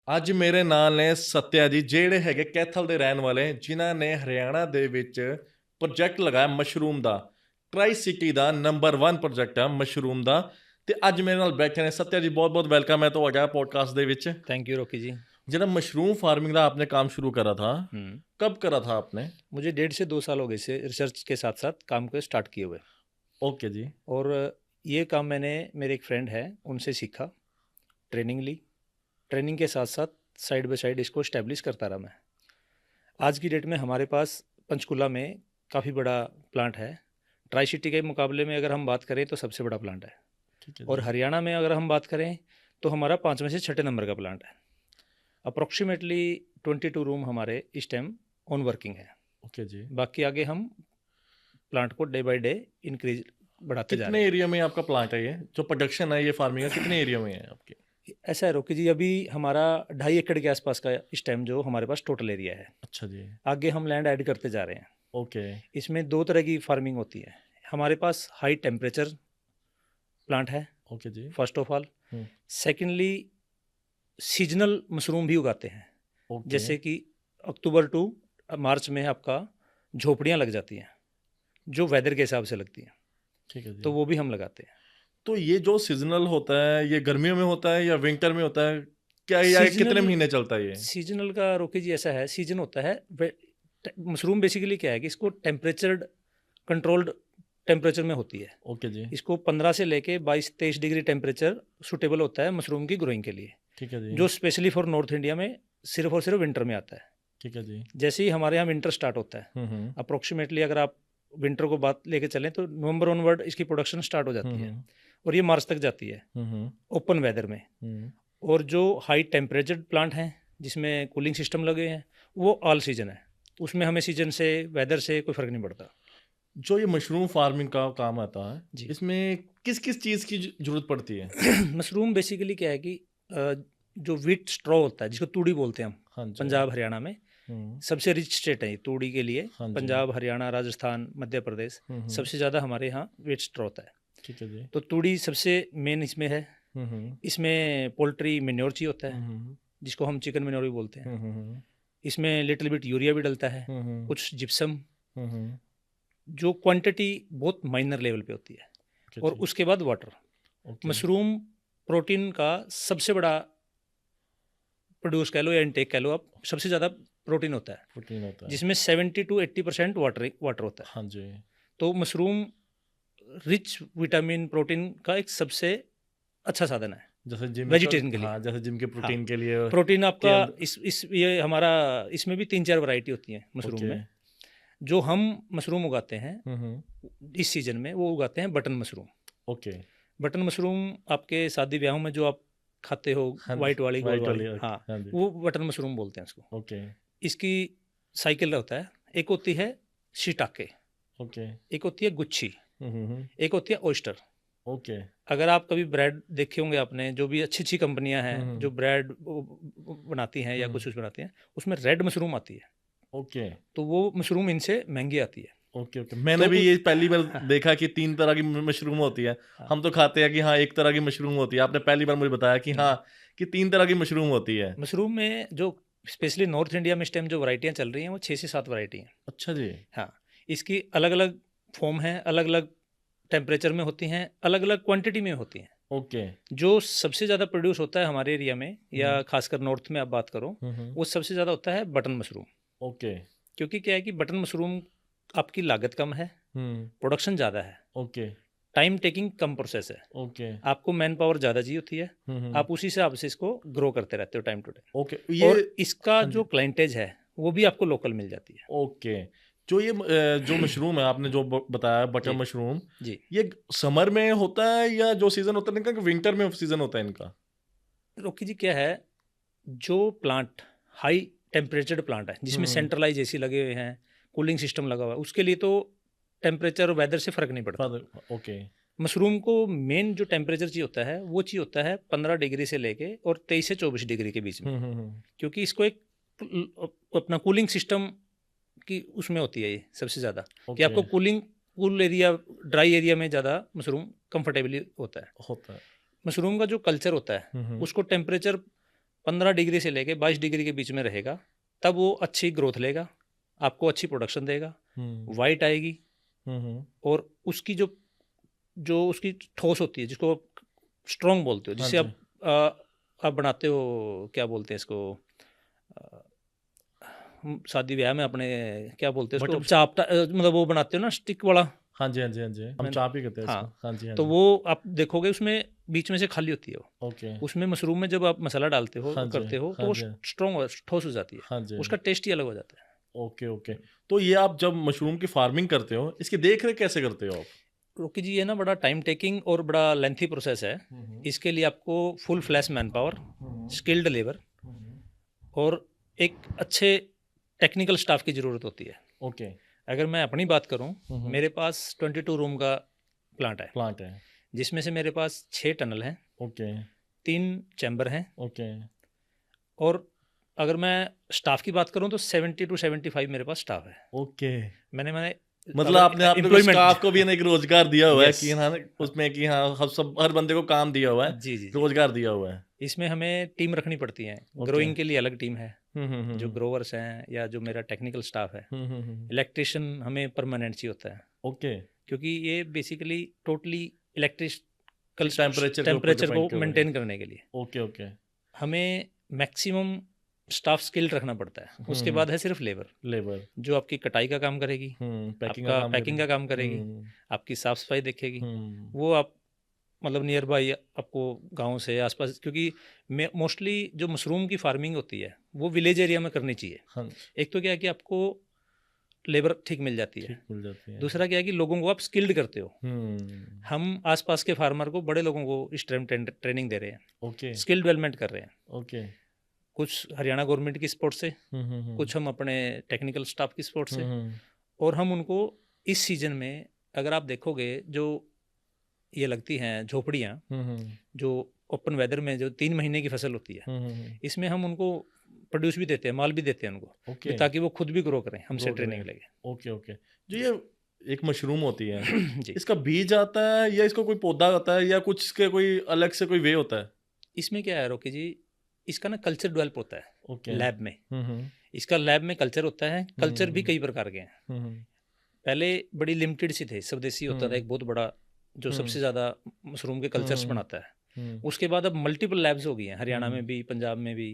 ਅੱਜ ਮੇਰੇ ਨਾਲ ਨੇ ਸੱਤਿਆ ਜੀ, ਜਿਹੜੇ ਹੈਗੇ ਕੈਥਲ ਦੇ ਰਹਿਣ ਵਾਲੇ, ਜਿਨ੍ਹਾਂ ਨੇ ਹਰਿਆਣਾ ਦੇ ਵਿੱਚ ਪ੍ਰੋਜੈਕਟ ਲਗਾਇਆ ਮਸ਼ਰੂਮ ਦਾ। ਟਰਾਈ ਸਿਟੀ ਦਾ ਨੰਬਰ 1 ਪ੍ਰੋਜੈਕਟ ਹੈ ਮਸ਼ਰੂਮ ਦਾ। ਤੇ ਅੱਜ ਮੇਰੇ ਨਾਲ ਬੈਠੇ ਨੇ ਸੱਤਿਆ ਜੀ, ਬਹੁਤ ਬਹੁਤ ਵੈਲਕਮ ਹੈ ਤੁਹਾਡਾ पॉडकास्ट ਦੇ ਵਿੱਚ। थैंक यू रॉकी जी। ਜਿਹੜਾ ਮਸ਼रूम फार्मिंग का आपने काम शुरू करा था, कब करा था आपने? मुझे 1.5 से 2 साल हो गए इसे रिसर्च के साथ साथ काम को स्टार्ट किए हुए। ओके जी। और ये काम मैंने मेरे एक फ्रेंड है उनसे सीखा, ट्रेनिंग ली। ट्रेनिंग के साथ साथ साइड बाय साइड इसको इस्टेब्लिश करता रहा मैं। आज की डेट में हमारे पास पंचकुला में काफ़ी बड़ा प्लांट है। ट्राई सिटी के मुकाबले में अगर हम बात करें तो सबसे बड़ा प्लांट है। ठीक है और जी। हरियाणा में अगर हम बात करें तो हमारा 5वें से 6ठे नंबर का प्लांट है। अप्रोक्सीमेटली 22 रूम हमारे इस टाइम ऑन वर्किंग है। ओके जी। बाकी आगे हम प्लांट को डे बाय डे इंक्रीज बढ़ाते जा कितने रहे हैं। एरिया में आपका प्लांट है? ये जो प्रोडक्शन है ये फार्मिंग है, कितने एरिया में है आपके? ऐसा है रोकी जी, अभी हमारा 2.5 एकड़ के आसपास का इस टाइम जो हमारे पास टोटल एरिया है। अच्छा जी। आगे हम लैंड ऐड करते जा रहे हैं। ओके। इसमें 2 तरह की फार्मिंग होती है। हमारे पास हाई टेम्परेचर प्लांट है ओके जी। First of all. हम्म। सेकेंडली सीजनल मशरूम भी उगाते हैं। ओके। जैसे कि अक्टूबर टू मार्च में आपका झोपड़ियाँ लग जाती हैं जो वेदर के हिसाब से लगती हैं, ठीक है जी। तो वो भी हम लगाते हैं। तो ये जो सीजनल होता है, ये गर्मियों में होता है या विंटर में होता है? क्या ये कितने सीजनल महीने चलता है ये? सीजनल का रोके जी ऐसा है, सीजन होता है। मशरूम बेसिकली क्या है कि इसको टेम्परेचर कंट्रोल्ड टेम्परेचर में होती है। ओके जी। इसको 15 से लेके 22-23 डिग्री टेम्परेचर सूटेबल होता है मशरूम की ग्रोइंग के लिए, ठीक है जी। जो स्पेशली फॉर नॉर्थ इंडिया में सिर्फ और सिर्फ विंटर में आता है। ठीक है जी। जैसे ही हमारे यहाँ विंटर स्टार्ट होता है, अप्रोक्सीमेटली अगर आप विंटर को बात लेके चलें तो नवंबर ऑनवर्ड इसकी प्रोडक्शन स्टार्ट हो जाती है और ये मार्च तक जाती है ओपन वेदर में। और जो हाई टेम्परेचर प्लांट हैं जिसमें कूलिंग सिस्टम लगे हैं वो ऑल सीजन है, उसमें हमें सीजन से वेदर से कोई फ़र्क नहीं पड़ता। जो ये मशरूम फार्मिंग का काम आता है जी। इसमें किस किस चीज़ की जरूरत पड़ती है? मशरूम बेसिकली क्या है कि जो व्हीट स्ट्रॉ होता है जिसको तूड़ी बोलते हैं हम, हाँ जी। पंजाब हरियाणा में सबसे रिच स्टेट है ये तूड़ी के लिए। हाँ जी। पंजाब, हरियाणा, राजस्थान, मध्य प्रदेश सबसे ज़्यादा हमारे यहाँ व्हीट स्ट्रॉ होता है। ठीक है जी। तो तूड़ी सबसे मेन इसमें है। इसमें पोल्ट्री मेन्योर चाहिए होता है जिसको हम चिकन मेन्योर भी बोलते हैं। इसमें लिटिल बिट यूरिया भी डलता है, कुछ जिप्सम, जो क्वांटिटी बहुत माइनर लेवल पे होती है। और उसके बाद वाटर। मशरूम प्रोटीन का सबसे बड़ा प्रोड्यूस कह लो या इनटेक कह लो आप, सबसे ज़्यादा प्रोटीन होता है जिसमें 70 to 80% वाटर होता है। हाँ जी। तो मशरूम रिच विटामिन प्रोटीन का एक सबसे अच्छा साधन है जैसे जिम वेजिटेरियन के लिए। हाँ, जैसे जिम के प्रोटीन हाँ, के लिए प्रोटीन आपका इस ये हमारा इसमें भी 3-4 वैरायटी होती है मशरूम में। जो हम मशरूम उगाते हैं इस सीजन में वो उगाते हैं button mushroom. Okay. Button mushroom आपके शादी ब्याहों में जो आप खाते हो, वाइट वाली, गोल वाली, हाँ, वो बटन मशरूम बोलते हैं इसको। ओके। इसकी साइकिल होता है, एक होती है शिटाके, ओके, एक होती है गुच्छी, एक होती है ओयस्टर। ओके। अगर आप कभी ब्रेड देखे होंगे आपने, जो भी अच्छी अच्छी कंपनियां हैं जो ब्रेड बनाती हैं या कुछ बनाती हैं, उसमें रेड मशरूम आती है। ओके। तो वो मशरूम इनसे महंगी आती है। Okay okay. मैंने भी ये पहली बार देखा कि 3 तरह की मशरूम होती है। हम तो खाते हैं कि हाँ 1 तरह की मशरूम होती है। आपने पहली बार मुझे बताया कि हाँ कि 3 तरह की मशरूम होती है। मशरूम में जो स्पेशली नॉर्थ इंडिया में इस टाइम जो वैरायटियाँ चल रही हैं वो 6 से 7 वैरायटी हैं। अच्छा जी। हाँ, इसकी अलग अलग फॉर्म है, अलग अलग टेम्परेचर में होती हैं, अलग अलग क्वांटिटी में होती हैं। ओके। जो सबसे ज़्यादा प्रोड्यूस होता है हमारे एरिया में या खासकर नॉर्थ में आप बात करो, वो सबसे ज़्यादा होता है बटन मशरूम। ओके। क्योंकि क्या है कि बटन मशरूम आपकी लागत कम है, प्रोडक्शन ज़्यादा है, ओके, टाइम टेकिंग कम प्रोसेस है, ओके, आपको मैन पावर ज़्यादा चाहिए होती है, आप उसी से आपसे इसको ग्रो करते रहते हो टाइम टू टाइम। ओके। ये और इसका जो क्लाइंटेज है वो भी आपको लोकल मिल जाती है। ओके। जो ये जो मशरूम है आपने जो बताया बटन मशरूम जी, ये समर में होता है या जो सीजन होता है इनका, विंटर में सीजन होता है इनका? रोकी जी क्या है, जो प्लांट हाई टेम्परेचर्ड प्लांट है जिसमें सेंट्रलाइज एसी लगे हुए हैं, कूलिंग सिस्टम लगा हुआ है, उसके लिए तो टेम्परेचर और वेदर से फ़र्क नहीं पड़ता। ओके। मशरूम को मेन जो टेम्परेचर चाहिए होता है वो चाहिए होता है 15 डिग्री से लेके और 23 से 24 डिग्री के बीच में। क्योंकि इसको एक अपना कूलिंग सिस्टम की उसमें होती है ये सबसे ज़्यादा कि आपको कूल एरिया, ड्राई एरिया में ज़्यादा मशरूम कंफर्टेबली होता है। है। मशरूम का जो कल्चर होता है उसको टेम्परेचर 15 डिग्री से लेके 22 डिग्री के बीच में रहेगा, तब वो अच्छी ग्रोथ लेगा, आपको अच्छी प्रोडक्शन देगा, वाइट आएगी, और उसकी जो जो उसकी ठोस होती है, जिसको स्ट्रॉन्ग बोलते हो, जिससे आप बनाते हो, क्या बोलते हैं इसको, शादी ब्याह में अपने क्या बोलते हैं इसको, चापटा, मतलब वो बनाते हो ना स्टिक वाला। हाँ जी, हाँ जी, हाँ जी, हम चाप ही कहते हैं हाँ, इसको। हाँ जी, हाँ तो जी। वो आप देखोगे उसमें बीच में से खाली होती है वो। ओके। उसमें मशरूम में जब आप मसाला डालते हो, हाँ जी, करते हो, तो हाँ वो जी, स्ट्रॉन्ग ठोस हो जाती है, हाँ जी, हाँ उसका जी। टेस्ट ही अलग हो जाता है। Okay, okay. तो ये आप जब मशरूम की फार्मिंग करते हो, इसकी देख-रेख कैसे करते हो आप? रोकी जी, ये ना बड़ा टाइम टेकिंग और बड़ा लेंथी प्रोसेस है। इसके लिए आपको full flash man power, skilled labour और एक अच्छे टेक्निकल स्टाफ की ज़रूरत होती है। ओके। अगर मैं अपनी बात करूं, मेरे पास 22 रूम का प्लांट है, प्लांट है। जिसमें से मेरे पास 6 टनल हैं, ओके, 3 चैम्बर हैं, ओके, और अगर मैं स्टाफ की बात करूं तो 70 to 75 मेरे पास स्टाफ है। ओके। मैंने मतलब आपने अपने एम्प्लॉयमेंट स्टाफ को भी एक रोजगार दिया हुआ है यस, कि हाँ, उसमें कि हाँ, हर बंदे को काम दिया हुआ है, जी जी जी, रोजगार दिया हुआ है। इसमें हमें टीम रखनी पड़ती है। ओके। ग्रोइंग के लिए अलग टीम है, हुँ, जो ग्रोवर्स हैं या जो मेरा टेक्निकल स्टाफ है। हुँ। इलेक्ट्रिशियन हमें परमानेंट चाहिए होता है, ओके। क्योंकि ये बेसिकली टोटली इलेक्ट्रिकल टेम्परेचर के ऊपर टेम्परेचर डिपेंड को करेगा। मेंटेन करने के लिए ओके, ओके। हमें मैक्सिमम स्टाफ स्किल्ड रखना पड़ता है। उसके बाद है सिर्फ लेबर, लेबर। जो आपकी कटाई का काम करेगी, पैकिंग का आपका काम पैकिंग का करेगी। काम करेगी, आपकी साफ सफाई देखेगी। हुँ, वो आप मतलब नियर बाई आपको गांव से आसपास, क्योंकि मोस्टली जो मशरूम की फार्मिंग होती है वो विलेज एरिया में करनी चाहिए। हाँ, एक तो क्या है कि आपको लेबर ठीक मिल जाती है, ठीक मिल जाती है। दूसरा क्या है कि लोगों को आप स्किल्ड करते हो। हुँ, हम आसपास के फार्मर को, बड़े लोगों को इस टाइम ट्रेनिंग दे रहे हैं, ओके, स्किल डेवलपमेंट कर रहे हैं। ओके। कुछ हरियाणा गवर्नमेंट की सपोर्ट से, हुँ। कुछ हम अपने टेक्निकल स्टाफ की सपोर्ट से, हुँ। और हम उनको इस सीजन में, अगर आप देखोगे, जो ये लगती हैं झोपड़ियाँ, हुँ। जो ओपन वेदर में जो 3 महीने की फसल होती है, इसमें हम उनको प्रोड्यूस भी देते हैं, माल भी देते हैं उनको, ओके। ताकि वो खुद भी ग्रो करें हमसे ग्रो ट्रेनिंग करें। लेके। Okay, okay. जो ये एक मशरूम होती है, जी, इसका बीज आता है या इसका कोई पौधा होता है या कुछ इसके कोई अलग से कोई वे होता है? इसमें क्या है रोकी जी, इसका ना कल्चर डेवलप होता है ओके। लैब में। हुँ। इसका लैब में कल्चर होता है। कल्चर भी कई प्रकार के हैं। हुँ। पहले बड़ी लिमिटेड सी थे, स्वदेशी होता था एक बहुत बड़ा, जो सबसे ज़्यादा मशरूम के कल्चर्स बनाता है। उसके बाद अब मल्टीपल लैब्स हो गई हैं, हरियाणा में भी, पंजाब में भी,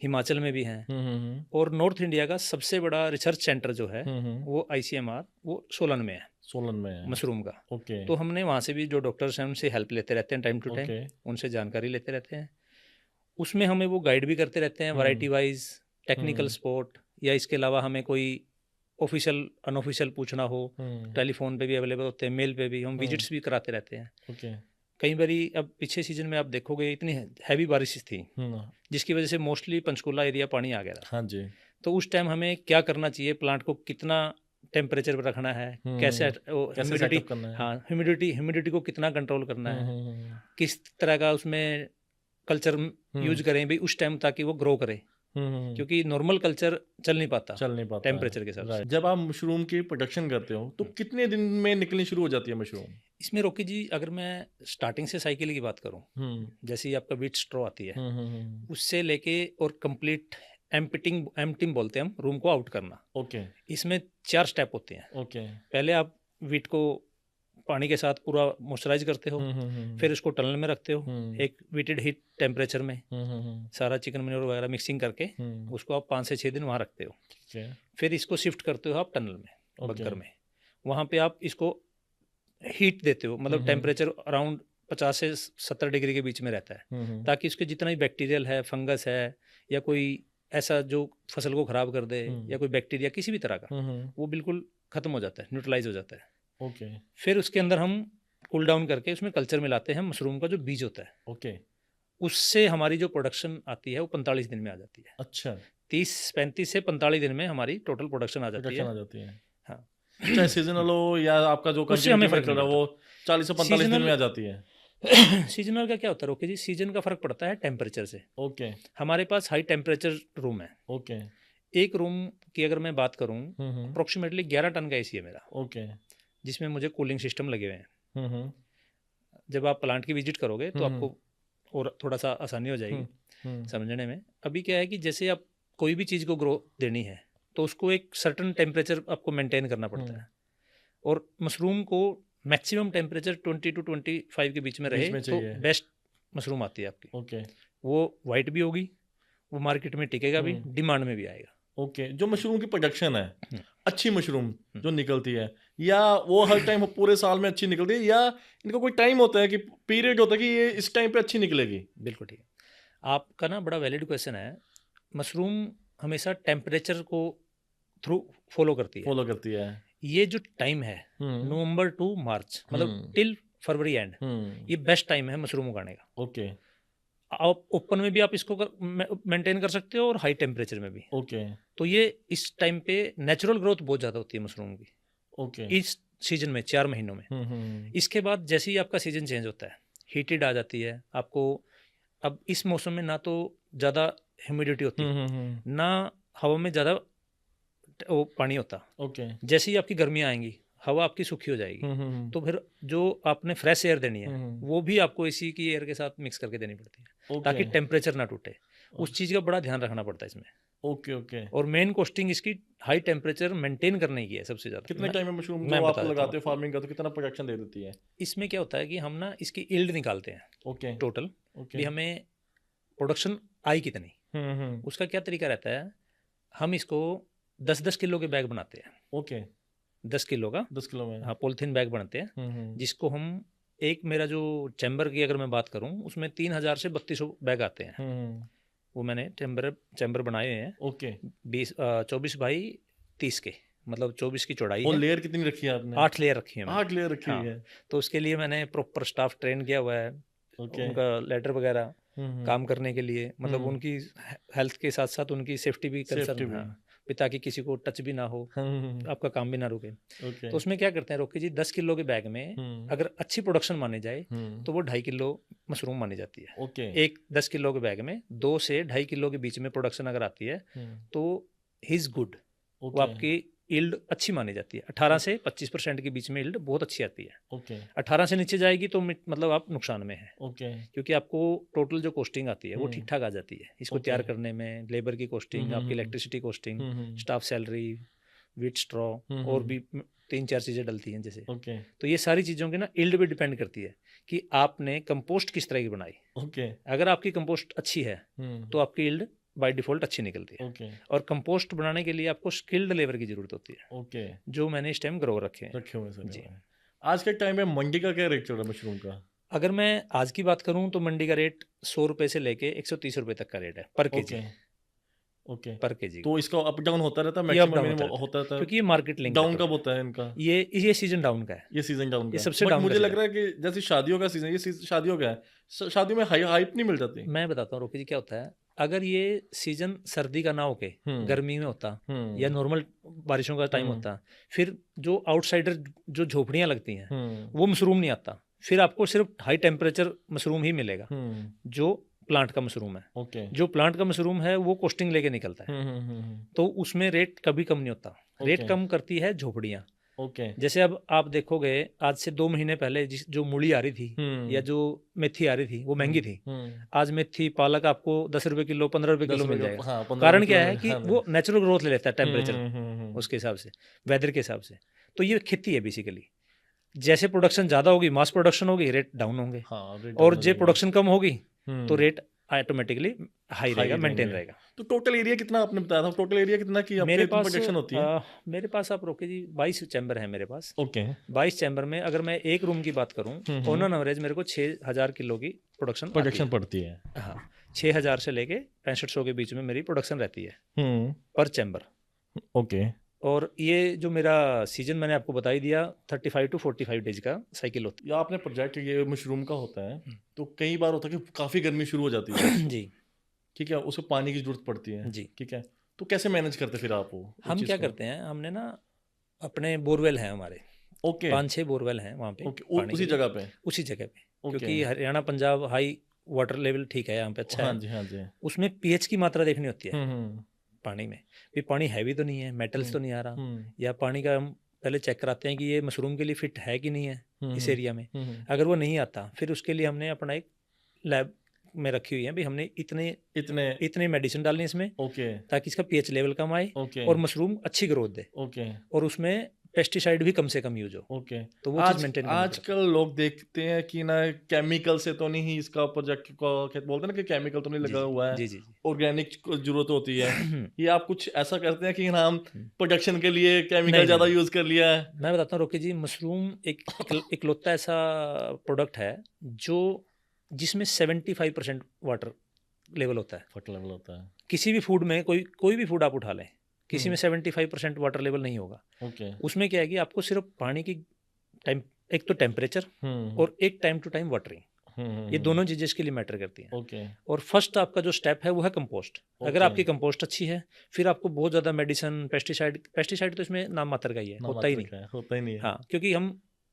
हिमाचल में भी हैं, और नॉर्थ इंडिया का सबसे बड़ा रिसर्च सेंटर जो है वो ICMR, वो सोलन में है, सोलन में है। मशरूम का। ओके। तो हमने वहाँ से भी जो डॉक्टर्स हैं उनसे हेल्प लेते रहते हैं टाइम टू टाइम, ओके। उनसे जानकारी लेते रहते हैं। उसमें हमें वो गाइड भी करते रहते हैं, वैरायटी वाइज, टेक्निकल सपोर्ट, या इसके अलावा हमें कोई ऑफिशियल अनऑफिशियल पूछना हो, टेलीफोन पे भी अवेलेबल होते हैं, मेल पे भी, हम विजिट्स भी कराते रहते हैं। ओके। कई बारी अब पिछले सीजन में आप देखोगे इतनी हैवी बारिश थी, जिसकी वजह से मोस्टली पंचकूला एरिया पानी आ गया था। हाँ जी। तो उस टाइम हमें क्या करना चाहिए, प्लांट को कितना टेम्परेचर पर रखना है, कैसे ह्यूमिडिटी, सेटअप करना है? हाँ, ह्यूमिडिटी को कितना कंट्रोल करना है, किस तरह का उसमें कल्चर यूज करें भाई उस टाइम, ताकि वो ग्रो करे, क्योंकि नॉर्मल कल्चर चल नहीं पाता टेम्परेचर के हिसाब से। जब आप मशरूम की प्रोडक्शन करते हो तो कितने दिन में निकलनी शुरू हो जाती है मशरूम? इसमें रोकी जी, अगर मैं स्टार्टिंग से साइकिल की बात करूं, जैसे ही आपका व्हीट स्ट्रॉ आती है, उससे लेके और कंप्लीट एम्पटिंग बोलते हैं हम, रूम को आउट करना। ओके। इसमें 4 स्टेप होते हैं। ओके। पहले आप व्हीट को पानी के साथ पूरा मॉइस्चराइज करते हो, फिर उसको टनल में रखते हो, एक वीटेड हीट टेम्परेचर में, सारा चिकन मैन्योर वगैरह मिक्सिंग करके उसको आप 5 से 6 दिन वहाँ रखते हो। फिर इसको शिफ्ट करते हो आप टनल में, बंकर में, वहाँ पे आप इसको हीट देते हो, मतलब टेम्परेचर अराउंड 50 से 70 डिग्री के बीच में रहता है, ताकि उसके जितना भी बैक्टीरियल है, फंगस है, या कोई ऐसा जो फसल को खराब कर दे, या कोई बैक्टीरिया किसी भी तरह का, वो बिल्कुल खत्म हो जाता है, न्यूट्रलाइज हो जाता है। ओके। फिर उसके अंदर हम कूल डाउन करके उसमें कल्चर मिलाते हैं, मशरूम का जो बीज होता है। ओके। उससे हमारी जो प्रोडक्शन आती है वो 45 दिन में आ जाती है। अच्छा। 35 से 45 दिन में हमारी टोटल प्रोडक्शन आ जाती है। हाँ, चाहे सीजनल हो या आपका जो उससे हमें फर्क कंटिन्यूटी वो 40 से 45 दिन में आ जाती है। सीजनल का क्या होता है रोके जी, सीजन का फर्क पड़ता है टेम्परेचर से। ओके। हमारे पास हाई टेम्परेचर रूम है। ओके। एक रूम की अगर मैं बात करूं, अप्रोक्सीमेटली 11 टन का AC है मेरा। ओके। जिसमें मुझे कूलिंग सिस्टम लगे हुए हैं। जब आप प्लांट की विजिट करोगे तो आपको और थोड़ा सा आसानी हो जाएगी समझने में। अभी क्या है कि जैसे आप कोई भी चीज़ को ग्रो देनी है तो उसको एक सर्टन टेम्परेचर आपको मेंटेन करना पड़ता है, और मशरूम को मैक्सिमम टेम्परेचर 20 to 25 के बीच में रहे में तो चाहिए। बेस्ट मशरूम आती है आपकी। ओके वो वाइट भी होगी, वो मार्केट में टिकेगा भी, डिमांड में भी आएगा। ओके। जो मशरूम की प्रोडक्शन है, अच्छी मशरूम जो निकलती है, या वो हर टाइम पूरे साल में अच्छी निकलती है, या इनका कोई टाइम होता है कि पीरियड होता है कि ये इस टाइम पे अच्छी निकलेगी? बिल्कुल ठीक है, आपका ना बड़ा वैलिड क्वेश्चन है। मशरूम हमेशा टेम्परेचर को थ्रू फॉलो करती है। ये जो टाइम है नवंबर टू मार्च, मतलब टिल फरवरी एंड, ये बेस्ट टाइम है मशरूम उगाने का। ओके आप ओपन में भी आप इसको मेंटेन कर सकते हो और हाई टेम्परेचर में भी। ओके तो ये इस टाइम पे नेचुरल ग्रोथ बहुत ज़्यादा होती है मशरूम की ओके। इस सीजन में, 4 महीनों में। इसके बाद जैसे ही आपका सीजन चेंज होता है, हीटेड आ जाती है आपको। अब इस मौसम में ना तो ज़्यादा ह्यूमिडिटी होती ना हवा में ज़्यादा वो पानी होता। ओके जैसे ही आपकी गर्मियाँ आएंगी हवा आपकी सूखी हो जाएगी, तो फिर जो आपने फ्रेश एयर देनी है वो भी आपको इसी की एयर के साथ मिक्स करके देनी पड़ती है ताकि टेम्परेचर ना टूटे। उस चीज़ का बड़ा ध्यान रखना पड़ता है इसमें। Okay okay. और मेन कोस्टिंग इसकी हाई टेम्परेचर मेंटेन करने की है सबसे ज़्यादा। कितने टाइम में मशरूम मैं जो बता आप देता लगाते हूँ हो फार्मिंग का, तो कितना प्रोडक्शन दे देती है? इसमें क्या होता है कि हम ना इसकी यील्ड निकालते हैं ओके टोटल ओके। भी हमें प्रोडक्शन आई कितनी। उसका क्या तरीका रहता है, हम इसको 10-10 किलो के बैग बनाते हैं। ओके 10 किलो का 10 किलो में। हाँ पॉलिथीन बैग बनाते हैं, जिसको हम एक, मेरा जो चैम्बर की अगर मैं बात करूं उसमें 3000 से 3200 बैग आते हैं। वो मैंने चैम्बर बनाए हैं। ओके 24 बाई 30 के, मतलब 24 की चौड़ाई और है। लेयर कितनी रखी है आपने? 8 लेयर रखी है मैंने। 8 लेयर रखी हाँ, है। तो उसके लिए मैंने प्रॉपर स्टाफ ट्रेन किया हुआ है। ओके उनका लेटर वगैरह काम करने के लिए, मतलब उनकी हेल्थ के साथ साथ उनकी सेफ्टी भी कंसर्न, हाँ, ताकि किसी को टच भी ना हो, आपका काम भी ना रुके। तो उसमें क्या करते हैं रोकी जी, 10 किलो के बैग में अगर अच्छी प्रोडक्शन मानी जाए तो वो 2.5 किलो मशरूम मानी जाती है। ओके एक 10 किलो के बैग में 2 से 2.5 किलो के बीच में प्रोडक्शन अगर आती है तो हिज गुड, वो आपकी यील्ड अच्छी मानी जाती है। 18 से 25% के बीच में यील्ड बहुत अच्छी आती है। ओके 18 से नीचे जाएगी तो मतलब आप नुकसान में है, ओके क्योंकि आपको टोटल जो कॉस्टिंग आती है वो ठीक ठाक आ जाती है। इसको तैयार करने में लेबर की कॉस्टिंग, आपकी electricity costing, staff salary, wheat straw, और भी 3-4 चीज़ें डलती हैं जैसे। ओके तो ये सारी चीज़ों के ना यील्ड पे डिपेंड करती है कि आपने कंपोस्ट किस तरह की बनाई। ओके। अगर आपकी कंपोस्ट अच्छी है तो आपकी यील्ड बाय डिफॉल्ट अच्छी निकलती है। ओके और कंपोस्ट बनाने के लिए आपको स्किल्ड लेबर की जरूरत होती है। ओके जो मैंने इस टाइम ग्रो रखे हुए सर जी। आज के टाइम में मंडी का क्या रेट चल रहा है मशरूम का? अगर मैं आज की बात करूं तो मंडी का रेट 100 रुपए से लेके 130 रुपए तक का रेट है पर केजी। ओके पर केजी तो इसका अप डाउन होता रहता है, ये अप मैक्सिमम डाउन मिनिमम होता रहता है, क्योंकि ये मार्केट लिंक डाउन कब होता है इनका? ये सीजन डाउन का है। ये सीजन डाउन ये का सबसे बट डाउन मुझे का लग रहा है कि जैसे शादियों का सीजन, ये शादियों का है, शादियों में हाइप नहीं मिल जाती। मैं बताता हूँ रोकी जी क्या होता है, अगर ये सीजन सर्दी का ना होके गर्मी में होता या नॉर्मल बारिशों का टाइम होता, फिर जो आउटसाइडर जो झोपड़ियाँ लगती हैं वो मशरूम नहीं आता, फिर आपको सिर्फ हाई टेम्परेचर मशरूम ही मिलेगा जो प्लांट का मशरूम है। ओके जो प्लांट का मशरूम है वो कॉस्टिंग लेके निकलता है, तो उसमें रेट कभी कम नहीं होता। रेट कम करती है झोपड़ियाँ। ओके जैसे अब आप देखोगे आज से 2 महीने पहले जो मूली आ रही थी या जो मेथी आ रही थी वो महंगी थी। आज मेथी पालक आपको 10 रुपए किलो, 15 रुपए किलो मिल जाएगा। हाँ, कारण क्या है कि वो नेचुरल ग्रोथ ले लेता है टेम्परेचर उसके हिसाब से, वेदर के हिसाब से। तो ये खेती है बेसिकली। जैसे प्रोडक्शन ज्यादा होगी, मास प्रोडक्शन होगी, रेट डाउन होंगे। और जो प्रोडक्शन कम होगी तो रेट ऑटोमेटिकली हाई रहेगा, मेंटेन रहेगा। तो टोटल एरिया कितना आपने बताया था? टोटल एरिया कितना की मेरे पास प्रोडक्शन होती है? मेरे पास आप रोके जी 22 चैम्बर है मेरे पास। ओके 22 चैम्बर में अगर मैं एक रूम की बात करूं ऑन एन एवरेज मेरे को 6000 किलो की प्रोडक्शन पड़ती है। हाँ 6000 से लेके 6500 के बीच में मेरी प्रोडक्शन रहती है पर चैम्बर। ओके और ये जो मेरा सीजन मैंने आपको बता ही दिया 35 to 45 डेज का साइकिल होता है। या आपने प्रोजेक्ट ये मशरूम का होता है तो कई बार होता है कि काफ़ी गर्मी शुरू हो जाती है जी ठीक है, उसको पानी की जरूरत पड़ती है जी ठीक है, तो कैसे मैनेज करते फिर आप वो? हम क्या करते हैं, हमने ना अपने बोरवेल हैं हमारे, ओके 5-6 बोरवेल हैं वहाँ पे, उसी जगह पे क्योंकि Haryana Punjab high water level ठीक है यहाँ पे, अच्छा है। हाँ जी। उसमें पीएच की मात्रा देखनी होती है पानी में, भी पानी हैवी तो नहीं है, मेटल्स तो नहीं आ रहा, या पानी का हम पहले चेक कराते हैं कि ये मशरूम के लिए फिट है कि नहीं है इस एरिया में। अगर वो नहीं आता फिर उसके लिए हमने अपना एक लैब में रखी हुई है भी हमने इतने इतने इतने मेडिसिन डालनी है इसमें ओके ताकि इसका पीएच लेवल कम आए ओके और मशरूम अच्छी ग्रोथ दे ओके और उसमें पेस्टिसाइड भी कम से कम यूज हो, ओके तो वो चीज़ आज मेंटेन करनी पड़ती आजकल लोग देखते हैं कि ना केमिकल से तो नहीं इसका प्रोजेक्ट को बोलते हैं ना कि केमिकल तो नहीं है। लगा हुआ है, जी जी जी ऑर्गेनिक जरूरत होती है। जी। ये आप कुछ ऐसा करते हैं कि हम प्रोडक्शन के लिए नहीं, केमिकल नहीं, ज्यादा नहीं। यूज कर लिया है? मैं बताता हूँ रोकी जी, मशरूम इकलौता ऐसा प्रोडक्ट है जो जिसमें 75% वाटर लेवल होता है। फट लेवल होता है। किसी भी फूड में कोई भी फूड आप उठा लें, किसी में 75% वाटर लेवल नहीं होगा। ओके उसमें क्या है कि आपको सिर्फ पानी की टाइम, एक तो टेम्परेचर और एक टाइम टू टाइम वाटरिंग, ये दोनों चीज़ें इसके लिए मैटर करती हैं। ओके और फर्स्ट आपका जो स्टेप है वो है कंपोस्ट। अगर ओके। आपकी कंपोस्ट अच्छी है, फिर आपको बहुत ज़्यादा मेडिसिन पेस्टिसाइड तो इसमें नाम मात्र का ही है, होता ही नहीं। होता ही नहीं है। हाँ, क्योंकि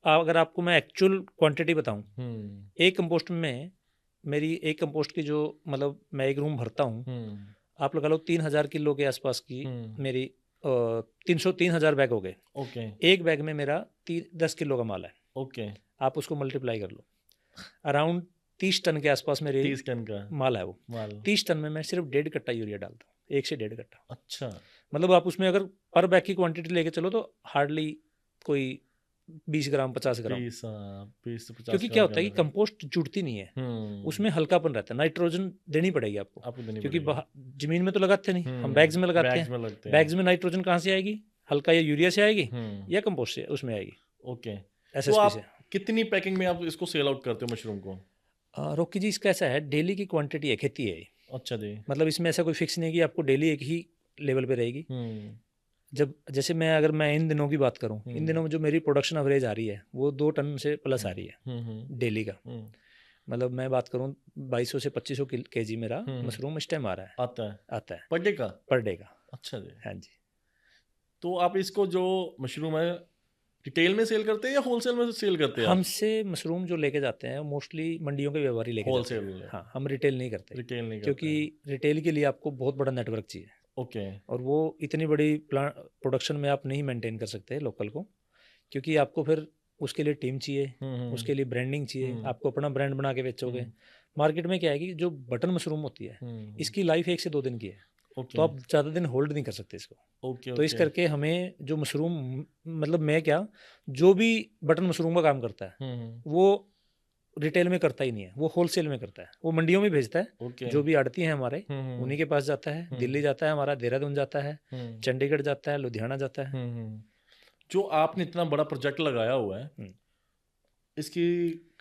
अगर आपको मैं एक्चुअल क्वांटिटी बताऊं, एक कंपोस्ट में मेरी एक कंपोस्ट की जो मतलब मैं एक रूम भरता हूँ, आप लगा लो 3000 किलो के आसपास की मेरी 3,000 बैग हो गए। ओके एक बैग में मेरा 10 किलो का माल है। ओके आप उसको मल्टीप्लाई कर लो, अराउंड 30 टन के आसपास मेरे 30 टन का माल है वो। माल। 30 टन में मैं सिर्फ 1.5 कट्टा यूरिया डालता हूँ, 1 से 1.5 कट्टा। अच्छा मतलब आप उसमें अगर पर बैग की क्वांटिटी लेके चलो तो हार्डली कोई 20 ग्राम 50 ग्राम, 20 से 50 क्योंकि क्या होता है कि कंपोस्ट जुड़ती नहीं है, उसमें हल्कापन रहता है। नाइट्रोजन देनी पड़ेगी आपको, क्योंकि जमीन में तो लगाते नहीं, हम बैग्स में लगाते हैं। बैग्स में नाइट्रोजन कहाँ से आएगी? हल्का या यूरिया से आएगी या कंपोस्ट से उसमें आएगी। ओके। एसएसपी तो से। आप कितनी पैकिंग में आप इसको सेल आउट करते हो मशरूम को? रोकी जी, इसका ऐसा है, डेली की क्वांटिटी एक ही है। अच्छा जी। मतलब इसमें ऐसा कोई फिक्स नहीं है कि आपको डेली एक ही लेवल पे रहेगी। जब जैसे अगर मैं इन दिनों की बात करूं, इन दिनों में जो मेरी प्रोडक्शन एवरेज आ रही है वो 2 टन से प्लस आ रही है डेली का। मतलब मैं बात करूं 2200 से 2500 केजी मेरा मशरूम इस टाइम आ रहा है। आता है पर डे का। अच्छा जी। हाँ जी। तो आप इसको जो मशरूम है रिटेल में सेल करते हैं या होलसेल में सेल करते हैं? हमसे मशरूम जो लेके जाते हैं मोस्टली मंडियों के व्यापारी लेके जाते हैं। होलसेल? हाँ, हम रिटेल नहीं करते। रिटेल नहीं करते क्योंकि रिटेल के लिए आपको बहुत बड़ा नेटवर्क चाहिए। ओके। और वो इतनी बड़ी प्रोडक्शन में आप नहीं मेंटेन कर सकते लोकल को, क्योंकि आपको फिर उसके लिए टीम चाहिए, उसके लिए ब्रांडिंग चाहिए, आपको अपना ब्रांड बना के बेचोगे। मार्केट में क्या है कि जो बटन मशरूम होती है इसकी लाइफ 1 से 2 दिन की है, तो आप ज़्यादा दिन होल्ड नहीं कर सकते इसको। तो इस करके हमें जो मशरूम, मतलब मैं क्या, जो भी बटन मशरूम का काम करता है वो रिटेल में करता ही नहीं है, वो होलसेल में करता है, वो मंडियों में भेजता है। जो भी आड़ती हैं हमारे उन्हीं के पास जाता है, दिल्ली जाता है हमारा, देहरादून जाता है, चंडीगढ़ जाता है, लुधियाना जाता है। जो आपने इतना बड़ा प्रोजेक्ट लगाया हुआ है, इसकी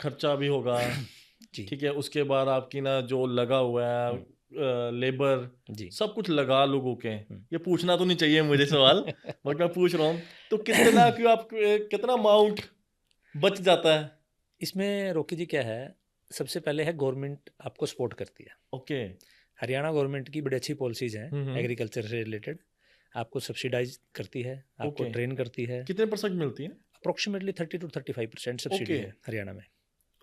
खर्चा भी होगा ठीक है, उसके बाद आपकी ना जो लगा हुआ है लेबर जी, सब कुछ लगा लोगों के, ये पूछना तो नहीं चाहिए मुझे सवाल बट मैं पूछ रहा हूँ, तो कितना अमाउंट बच जाता है इसमें? रोकी जी क्या है, सबसे पहले है गवर्नमेंट आपको सपोर्ट करती है। ओके। हरियाणा गवर्नमेंट की बड़ी अच्छी पॉलिसीज हैं एग्रीकल्चर से रिलेटेड, आपको सब्सिडाइज करती है, आपको ट्रेन करती है। कितने % मिलती है? अप्रोक्सीमेटली 30 to 35% सब्सिडी है हरियाणा में।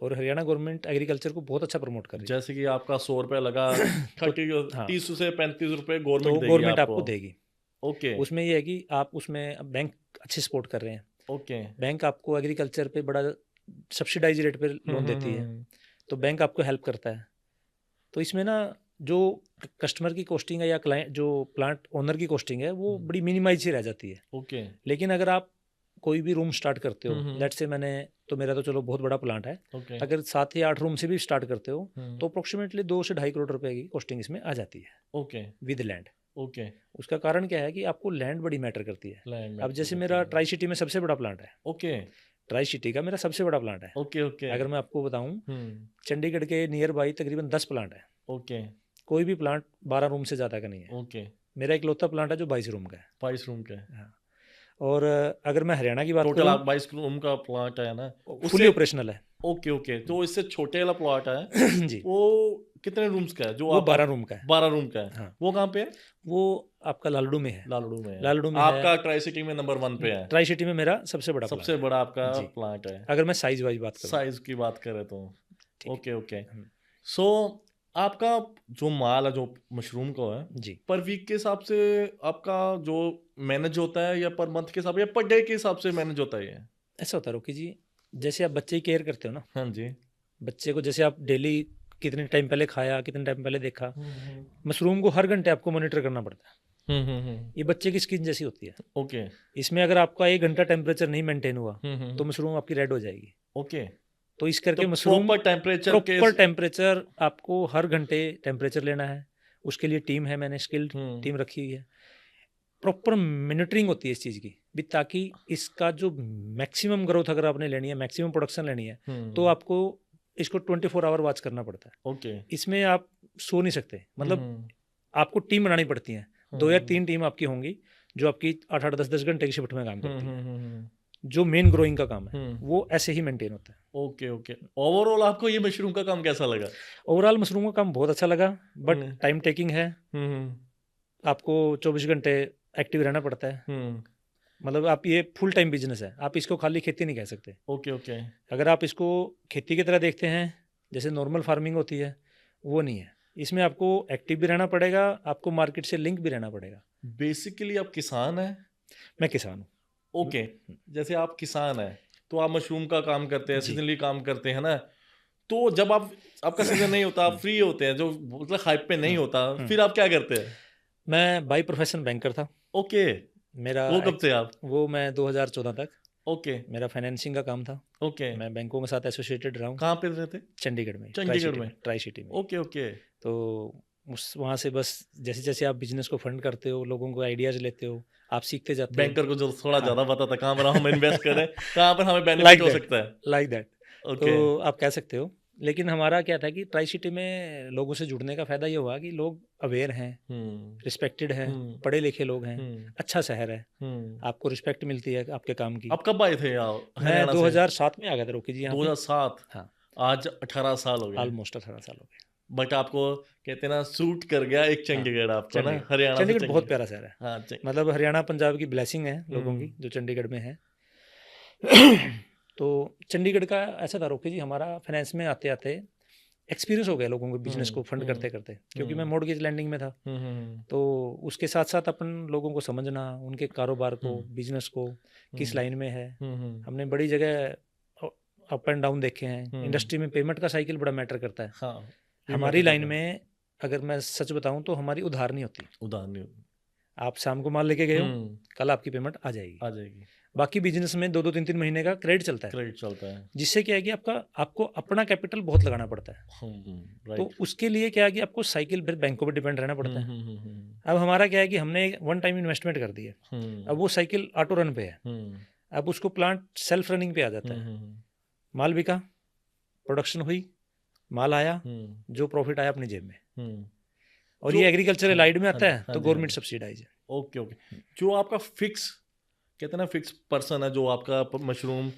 और हरियाणा गवर्नमेंट एग्रीकल्चर को बहुत अच्छा प्रमोट कर रही है। जैसे कि आपका 100 रुपये लगा 30 से 35 रुपये गवर्नमेंट आपको देगी। ओके। उसमें ये है कि आप उसमें बैंक अच्छे सपोर्ट कर रहे हैं। ओके। बैंक आपको एग्रीकल्चर पे बड़ा सब्सिडाइज रेट पे लोन देती है, तो बैंक आपको हेल्प करता है। तो इसमें ना जो कस्टमर की कॉस्टिंग है या क्लाइंट जो प्लांट ओनर की कॉस्टिंग है वो बड़ी मिनिमाइज ही रह जाती है। ओके। लेकिन अगर आप कोई भी रूम स्टार्ट करते हो, लेट्स से मेरा तो चलो बहुत बड़ा प्लांट है, अगर 7 या 8 रूम से भी स्टार्ट करते हो तो अप्रोक्सीमेटली 2 से 2.5 करोड़ रुपए की कॉस्टिंग इसमें आ जाती है। ओके। With land. ओके। उसका कारण क्या है कि आपको लैंड बड़ी मैटर करती है। अब जैसे मेरा ट्राई सिटी में सबसे बड़ा प्लांट है। ओके। ट्राई सिटी का मेरा सबसे बड़ा प्लांट है। ओके। ओके। अगर मैं आपको बताऊं, चंडीगढ़ के नियर बाई तकरीबन 10 प्लांट है। ओके। कोई भी प्लांट 12 रूम से ज़्यादा का नहीं है। ओके। मेरा इकलौता प्लांट है जो 22 रूम का है। 22 रूम का है। हाँ। और अगर मैं हरियाणा की बात टोटल करूं, 22 रूम का प्लांट है ना, फुली ऑपरेशनल है। ओके। ओके। तो इससे छोटे वाला प्लाट है जी, वो कितने रूम्स का है? जो वो 12 रूम का है। 12 रूम का है। हाँ। वो कहाँ पे है? वो आपका लालड़ू में है। लालड़ू में है। लालड़ू में आपका है। ट्राई सिटी में नंबर 1 पे है। ट्राई सिटी में मेरा सबसे बड़ा सबसे बड़ा आपका जी। प्लांट है। अगर मैं साइज वाइज बात करूं, साइज की बात करें तो ठीक ओके। ओके। हम्म। सो आपका जो माल है जो मशरूम का है जी, पर वीक के हिसाब से आपका जो मैनेज होता है या पर मंथ के हिसाब या पर डे के हिसाब से मैनेज होता है ये? ऐसा होता है रोकी जी, जैसे आप बच्चे की केयर करते हो ना, हाँ जी। बच्चे को जैसे आप डेली कितने टाइम पहले खाया, कितने टाइम पहले देखा। मशरूम को हर घंटे आपको मॉनिटर करना पड़ता है। ये बच्चे की स्किन जैसी होती है। ओके। इसमें अगर आपका 1 घंटा टेम्परेचर नहीं मेंटेन हुआ तो मशरूम आपकी रेड हो जाएगी। ओके। तो इस करके तो मशरूम प्रॉपर टेम्परेचर आपको हर घंटे टेम्परेचर लेना है। उसके लिए टीम है, मैंने स्किल्ड टीम रखी हुई है। प्रॉपर मॉनिटरिंग होती है इस चीज़ की भी, ताकि इसका जो मैक्सिमम ग्रोथ अगर आपने लेनी है, मैक्सिमम प्रोडक्शन लेनी है, तो आपको इसको 24 आवर वॉच करना पड़ता है। ओके। इसमें आप सो नहीं सकते, मतलब आपको टीम बनानी पड़ती है। 2 या 3 टीम आपकी होंगी जो आपकी 8-8, 10-10 घंटे की शिफ्ट में काम करती है। जो मेन ग्रोइंग का काम है वो ऐसे ही मेंटेन होता है। Okay okay. ओवरऑल आपको ये मशरूम का काम कैसा लगा? ओवरऑल मशरूम का काम बहुत अच्छा लगा, बट टाइम टेकिंग है। आपको 24 घंटे एक्टिव रहना पड़ता है। मतलब आप, ये फुल टाइम बिजनेस है, आप इसको खाली खेती नहीं कह सकते। Okay okay. अगर आप इसको खेती की तरह देखते हैं जैसे नॉर्मल फार्मिंग होती है, वो नहीं है। इसमें आपको एक्टिव भी रहना पड़ेगा, आपको मार्केट से लिंक भी रहना पड़ेगा। बेसिकली आप किसान हैं? मैं किसान हूँ। ओके। जैसे आप किसान हैं तो आप मशरूम का काम करते हैं, जी। सीजनली काम करते हैं ना, तो जब आपका सीजन नहीं होता, आप फ्री होते हैं, जो मतलब हाइप पे नहीं होता, फिर आप क्या करते हैं? मैं बाई प्रोफेशन बैंकर था। ओके। मेरा वो कब थे आप? वो मैं 2014 तक। ओके। मेरा फाइनेंसिंग का काम था। ओके। मैं बैंकों के साथ एसोसिएटेड रहा हूँ। कहाँ पे रहते? चंडीगढ़ में, चंडीगढ़ में? ट्राई सिटी में। Okay okay. तो उस वहाँ से बस जैसे जैसे आप बिजनेस को फंड करते हो, लोगों को आइडियाज लेते हो, आप सीखते जाते हो। बैंकर को जो थोड़ा हाँ। ज्यादा पता था कहाँ पर हम इन्वेस्ट करें, कहाँ पर हमें बेनिफिट हो सकता है। Like that. ओके। तो आप कह सकते हो। लेकिन हमारा क्या था कि ट्राई सिटी में लोगों से जुड़ने का फायदा ये हुआ कि लोग अवेयर हैं, रिस्पेक्टेड हैं, पढ़े लिखे लोग हैं, अच्छा शहर है, आपको रिस्पेक्ट मिलती है आपके काम की। आप कब आए थे यहाँ मैं हरियाणा से? 2007 में आ गया था रोकी जी यहाँ पे। 2007? हाँ, आज 18 साल हो गए। ऑलमोस्ट 18 साल हो गए। बट आपको कहते हैं ना, सूट कर गया एक चंडीगढ़ आपको ना, हरियाणा से चंडीगढ़ बहुत प्यारा शहर है। हाँ मतलब हरियाणा पंजाब की ब्लेसिंग है लोगों की जो चंडीगढ़ में है। तो चंडीगढ़ का ऐसा था रोकी जी, हमारा फाइनेंस में आते आते एक्सपीरियंस हो गया लोगों को बिजनेस को फंड करते करते, क्योंकि मैं मॉर्गेज लैंडिंग में था। तो उसके साथ साथ अपन लोगों को समझना, उनके कारोबार को, बिजनेस को किस लाइन में है। हमने बड़ी जगह अप एंड डाउन देखे हैं। इंडस्ट्री में पेमेंट का साइकिल बड़ा मैटर करता है। हाँ, हमारी लाइन में अगर मैं सच बताऊं तो हमारी उधार नहीं होती। उधार नहीं होती। आप शाम को माल लेके गए हो, कल आपकी पेमेंट आ जाएगी। बाकी बिजनेस में 2-2 3-3 महीने का क्रेडिट चलता है। जिससे क्या है कि आपको अपना कैपिटल बहुत लगाना पड़ता है। तो उसके लिए क्या है कि आपको साइकिल फिर बैंकों पर डिपेंड रहना पड़ता है। अब हमारा क्या है कि हमने वन टाइम इन्वेस्टमेंट कर दी है, अब वो साइकिल ऑटो रन पे है। अब उसको प्लांट सेल्फ रनिंग पे आ जाता है। माल बिका, प्रोडक्शन हुई, माल आया, जो प्रॉफिट आया अपनी जेब में। और ये एग्रीकल्चर लाइड में आता है तो गवर्नमेंट सब्सिडाइज है। Okay okay. जो आपका फिक्स कहते हैं ना, फिक्स पर्सन है जो आपका मशरूम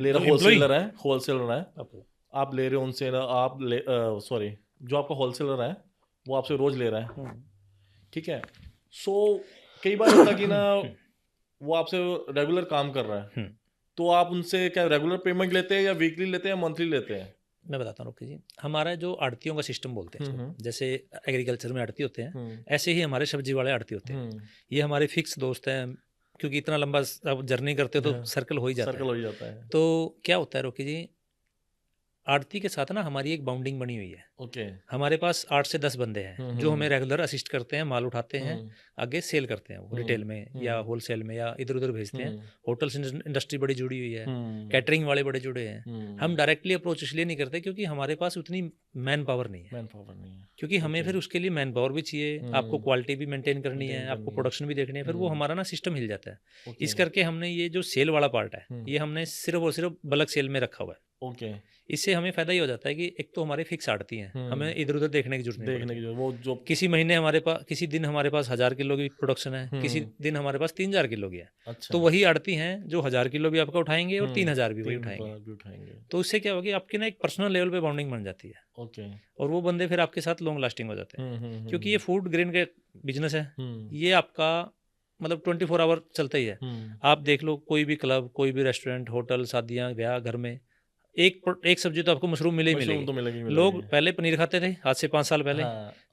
ले रहा, होलसेलर है, आप ले रहे हो उनसे ना, सॉरी, जो आपका होलसेलर है वो आपसे रोज ले रहा है, ठीक है। सो कई बार होता कि ना वो आपसे रेगुलर काम कर रहा है, तो आप उनसे क्या रेगुलर पेमेंट लेते हैं या वीकली लेते हैं, मंथली लेते हैं? मैं बताता हूँ जी, हमारा जो आड़तियों का सिस्टम बोलते हैं इसको, जैसे एग्रीकल्चर में आड़ती होते हैं, ऐसे ही हमारे सब्जी वाले आड़ती होते हैं। ये हमारे फिक्स दोस्त हैं, क्योंकि इतना लंबा आप जर्नी करते हो तो सर्कल हो ही जाता है। तो क्या होता है रोकी जी, आड़ती के साथ ना हमारी एक बाउंडिंग बनी हुई है। ओके। हमारे पास 8 से 10 बंदे हैं जो हमें रेगुलर असिस्ट करते हैं, माल उठाते हैं, आगे सेल करते हैं, वो रिटेल में या होलसेल में या इधर उधर भेजते हैं। होटल्स इंडस्ट्री बड़ी जुड़ी हुई है, कैटरिंग वाले बड़े जुड़े हैं। हम डायरेक्टली अप्रोच इसलिए नहीं करते क्योंकि हमारे पास उतनी मैन पावर नहीं है, क्योंकि हमें फिर उसके लिए मैन पावर भी चाहिए, आपको क्वालिटी भी मेंटेन करनी है, आपको प्रोडक्शन भी देखनी है, फिर वो हमारा ना सिस्टम हिल जाता है। इस करके हमने ये जो सेल वाला पार्ट है ये हमने सिर्फ और सिर्फ बल्क सेल में रखा हुआ है। ओके। इससे हमें फायदा ये हो जाता है कि एक तो हमारे फिक्स आड़ती हैं, हमें इधर उधर देखने की जरूरत नहीं पड़ती। वो जो किसी महीने हमारे पास, किसी दिन हमारे पास 1000 किलो की प्रोडक्शन है, किसी दिन हमारे पास 3000 किलो की है। अच्छा। तो वही आड़ती हैं जो 1000 किलो भी आपका उठाएंगे और 3000 भी वही उठाएंगे। तो उससे क्या होगा, आपकी ना एक पर्सनल लेवल पे बॉन्डिंग बन जाती है। ओके। और वो बंदे फिर आपके साथ लॉन्ग लास्टिंग हो जाते हैं, क्योंकि ये फूड ग्रेन का बिजनेस है। ये आपका मतलब 24 आवर चलता ही है। आप देख लो, कोई भी क्लब, कोई भी रेस्टोरेंट, होटल, शादियां, ब्याह, घर में एक सब्जी तो आपको मशरूम मिलेगी। तो मिलेगी। लोग पहले पनीर खाते थे, आज से 5 साल पहले।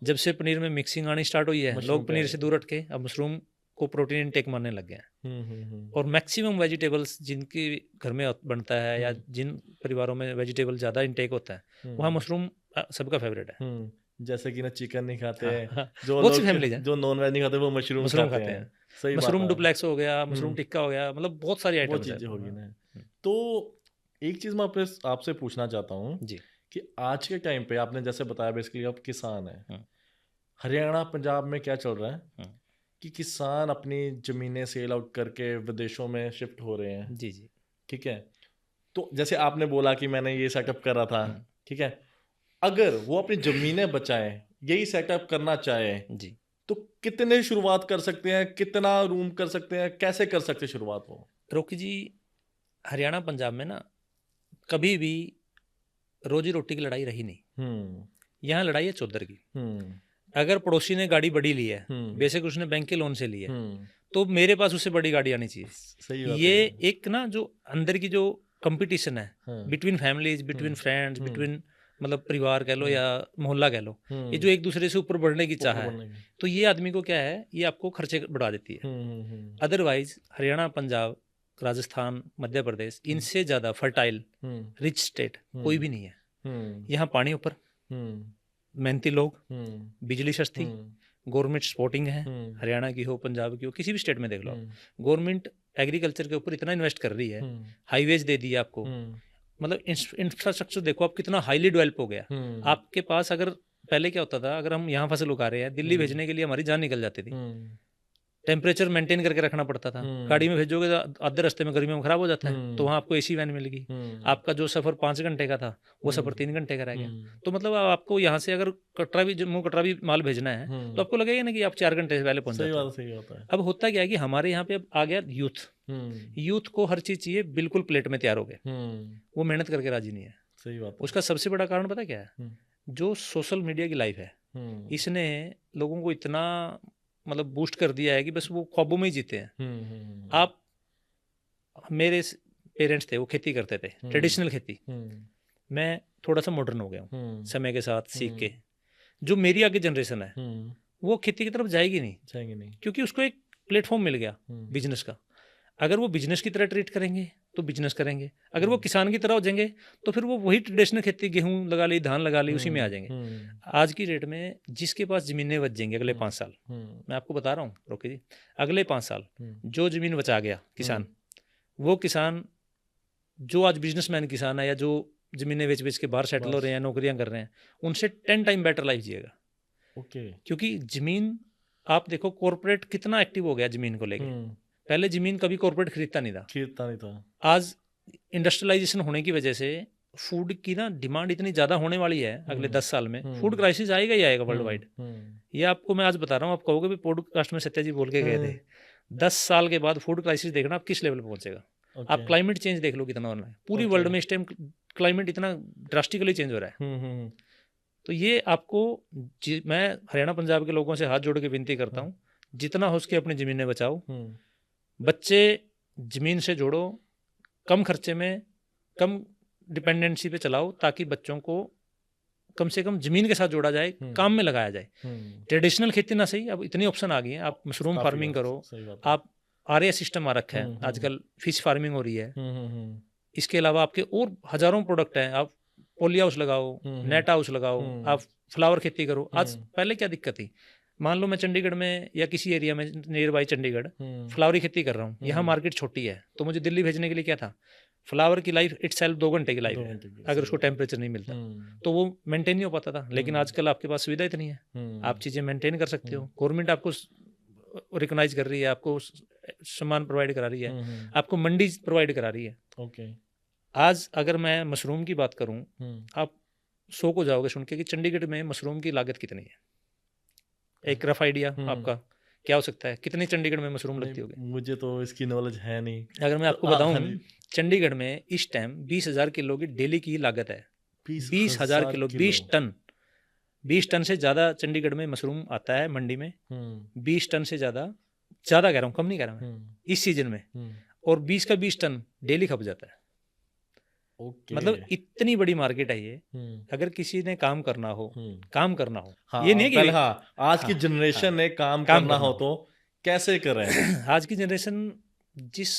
जब से पनीर में मिक्सिंग आनी स्टार्ट हुई है, लोग पनीर से दूर हट के अब मशरूम को प्रोटीन इनटेक मानने लग गए हैं। और मैक्सिमम वेजिटेबल्स जिनके घर में बनता है या जिन परिवारों में वेजिटेबल ज़्यादा इनटेक होता है, वहाँ मशरूम सबका फेवरेट है। जैसे कि ना चिकन नहीं खाते हाँ, हैं, हाँ, जो बहुत सी लोग फैमिलीज हैं जो नॉन वेज नहीं खाते वो मशरूम मशरूम खाते खाते हैं। हैं। सही बात मशरूम है। डुप्लेक्स हो गया, मशरूम हम्म, टिक्का हो गया, मतलब बहुत सारी वो आइटम्स हैं। चीजें होगी ना। हम्म, तो एक चीज मैं आपसे पूछना चाहता हूँ जी। कि आज के टाइम पे आपने जैसे बताया बेसिकली आप किसान हैं, हम्म, हरियाणा पंजाब में क्या चल रहा है हम्म, कि किसान अपनी जमीनें सेल आउट करके विदेशों में शिफ्ट हो रहे हैं। जी जी। ठीक है, तो जैसे आपने बोला कि मैंने ये सेटअप करा था, हम्म, ठीक है, अगर वो अपनी जमीनें बचाएं, यही सेटअप करना चाहे, जी। तो कितने शुरुआत कर सकते हैं, कितना रूम कर सकते हैं, कैसे कर सकते हैं शुरुआत वो? रोकी जी, हरियाणा पंजाब में ना कभी भी रोजी रोटी की लड़ाई रही नहीं। हम्म यहाँ लड़ाई है चौधर की। हम्म अगर पड़ोसी ने गाड़ी बड़ी ली है, हम्म बेशक उसने बैंक के लोन से ली है, हम्म तो मेरे पास उससे बड़ी गाड़ी आनी चाहिए। सही बात ये है। एक ना जो अंदर की जो कंपटीशन है हाँ, बिटवीन फैमिलीज, बिटवीन हम्म फ्रेंड्स, हम्म बिटवीन मतलब परिवार कह लो हम्म या मोहल्ला कह लो, ये हम्म जो एक दूसरे से ऊपर बढ़ने की चाह ऊपर है, बढ़ने की। तो ये आदमी को क्या है, ये आपको खर्चे बढ़ा देती है। हम्म अदरवाइज हरियाणा, पंजाब, राजस्थान, मध्य प्रदेश, हम्म इनसे ज़्यादा फर्टाइल हम्म रिच स्टेट कोई हम्म भी नहीं है। हम्म यहाँ पानी ऊपर, हम्म मेहनती लोग, हम्म बिजली सस्ती, हम्म गवर्नमेंट सपोर्टिंग है। हम्म हरियाणा की हो, पंजाब की हो, किसी भी स्टेट में देख लो आप, हम्म गवर्नमेंट एग्रीकल्चर के ऊपर इतना इन्वेस्ट कर रही है, हम्म हाईवेज दे दिए आपको, हम्म मतलब इंफ्रास्ट्रक्चर देखो आप कितना हाईली डेवलप हो गया। हम्म आपके पास अगर पहले क्या होता था, अगर हम यहाँ फसल उगा रहे हैं, दिल्ली हम्म भेजने के लिए हमारी जान निकल जाती थी। हम्म टेम्परेचर मेंटेन करके रखना पड़ता था। हम्म गाड़ी में भेजोगे तो आधे रास्ते में गर्मियों में खराब हो जाता है, तो हम्म वहाँ आपको एसी वैन मिल गई। हम्म आपका जो सफ़र 5 घंटे का था वो सफ़र 3 घंटे का रह गया। हम्म तो मतलब अब आपको यहाँ से अगर कटरा भी, जम्मू कटरा भी माल भेजना है, तो आपको लगेगा ना कि आप 4 घंटे से पहले पहुँच जाते हो। सही बात है। अब होता क्या है कि हमारे यहाँ पे अब आ गया यूथ। हम्म यूथ को हर चीज़ चाहिए बिल्कुल प्लेट में तैयार हो गए, हम्म वो मेहनत करके राजी नहीं है। सही बात है। उसका सबसे बड़ा कारण पता क्या है? हम्म जो सोशल मीडिया की लाइफ है, हम्म इसने लोगों को इतना मतलब बूस्ट कर दिया है कि बस वो ख्वाबों में ही जीते हैं। आप, मेरे पेरेंट्स थे वो खेती करते थे, ट्रेडिशनल खेती। हम्म मैं थोड़ा सा मॉडर्न हो गया हूँ हम्म समय के साथ सीख के। जो मेरी आगे जनरेशन है हम्म वो खेती की तरफ जाएगी नहीं, जाएंगे नहीं। क्योंकि उसको एक प्लेटफॉर्म मिल गया बिजनेस का। अगर वो बिजनेस की तरह ट्रीट करेंगे तो बिजनेस करेंगे, अगर वो किसान की तरह हो जाएंगे तो फिर वो वही ट्रेडिशनल खेती, गेहूं लगा ली, धान लगा ली, उसी में आ जाएंगे। आज की डेट में जिसके पास ज़मीनें बच जाएंगी अगले 5 साल, मैं आपको बता रहा हूँ रोके जी, अगले 5 साल जो ज़मीन बचा गया किसान, वो किसान जो आज बिजनेसमैन किसान है या जो ज़मीनें बेच बेच के बाहर सेटल हो रहे हैं, नौकरियां कर रहे हैं, उनसे 10 टाइम बेटर लाइफ जिएगा। ओके। क्योंकि ज़मीन, आप देखो कॉर्पोरेट कितना एक्टिव हो गया ज़मीन को लेके। पहले ज़मीन कभी कॉर्पोरेट खरीदता नहीं था। आज इंडस्ट्रियलाइजेशन होने की वजह से फूड की ना डिमांड इतनी ज़्यादा होने वाली है अगले 10 साल में, फूड क्राइसिस आएगा ही आएगा वर्ल्ड वाइड। ये आपको मैं आज बता रहा हूँ, आप कहोगे भी पॉडकास्ट में सत्या जी बोल के गए थे, 10 साल के बाद फूड क्राइसिस देखना आप किस लेवल पे पहुंचेगा। आप क्लाइमेट चेंज देख लो कितना होना है, पूरी वर्ल्ड में इस टाइम क्लाइमेट इतना ड्रास्टिकली चेंज हो रहा है। तो ये आपको मैं हरियाणा पंजाब के लोगों से हाथ जोड़ के विनती करता हूँ, जितना हो सके अपनी ज़मीनें बचाओ, बच्चे ज़मीन से जोड़ो, कम खर्चे में कम डिपेंडेंसी पे चलाओ, ताकि बच्चों को कम से कम ज़मीन के साथ जोड़ा जाए, काम में लगाया जाए। ट्रेडिशनल खेती ना सही, अब इतनी ऑप्शन आ गई हैं, आप मशरूम फार्मिंग करो, आप आरए सिस्टम आ रखा है, आजकल फिश फार्मिंग हो रही है। इसके अलावा आपके और हज़ारों प्रोडक्ट हैं, आप पोली हाउस लगाओ, नेट हाउस लगाओ, आप फ्लावर खेती करो। आज पहले क्या दिक्कत थी, मान लो मैं चंडीगढ़ में या किसी एरिया में नियर बाई चंडीगढ़ फ्लावरी खेती कर रहा हूँ, यहाँ मार्केट छोटी है, तो मुझे दिल्ली भेजने के लिए क्या था, फ्लावर की लाइफ इटसेल्फ 2 घंटे की लाइफ है, अगर उसको टेम्परेचर नहीं मिलता तो वो मेंटेन नहीं हो पाता था। लेकिन आजकल आपके पास सुविधा इतनी है, आप चीज़ें मेंटेन कर सकते हो, गवर्नमेंट आपको रिकॉग्नाइज कर रही है, आपको सामान प्रोवाइड करा रही है, आपको मंडी प्रोवाइड करा रही है। ओके। आज अगर मैं मशरूम की बात करूं, आप 100 को जाओगे सुन के कि चंडीगढ़ में मशरूम की लागत कितनी है। एक रफ आइडिया आपका क्या हो सकता है, कितनी चंडीगढ़ में मशरूम लगती होगी? मुझे तो इसकी नॉलेज है नहीं। अगर मैं आपको बताऊं, चंडीगढ़ में इस टाइम 20,000 किलो की डेली की लागत है। 20,000 किलो, 20 टन से ज़्यादा चंडीगढ़ में मशरूम आता है मंडी में। 20 टन से ज़्यादा कह रहा हूँ, कम नहीं कह रहा मैं, इस सीजन में। और 20 का 20 टन डेली खप जाता है। मतलब इतनी बड़ी मार्केट है ये। अगर किसी ने काम करना हो, हाँ, ये नहीं है कि आज की जनरेशन ने काम करना हो तो कैसे करें? आज की जनरेशन जिस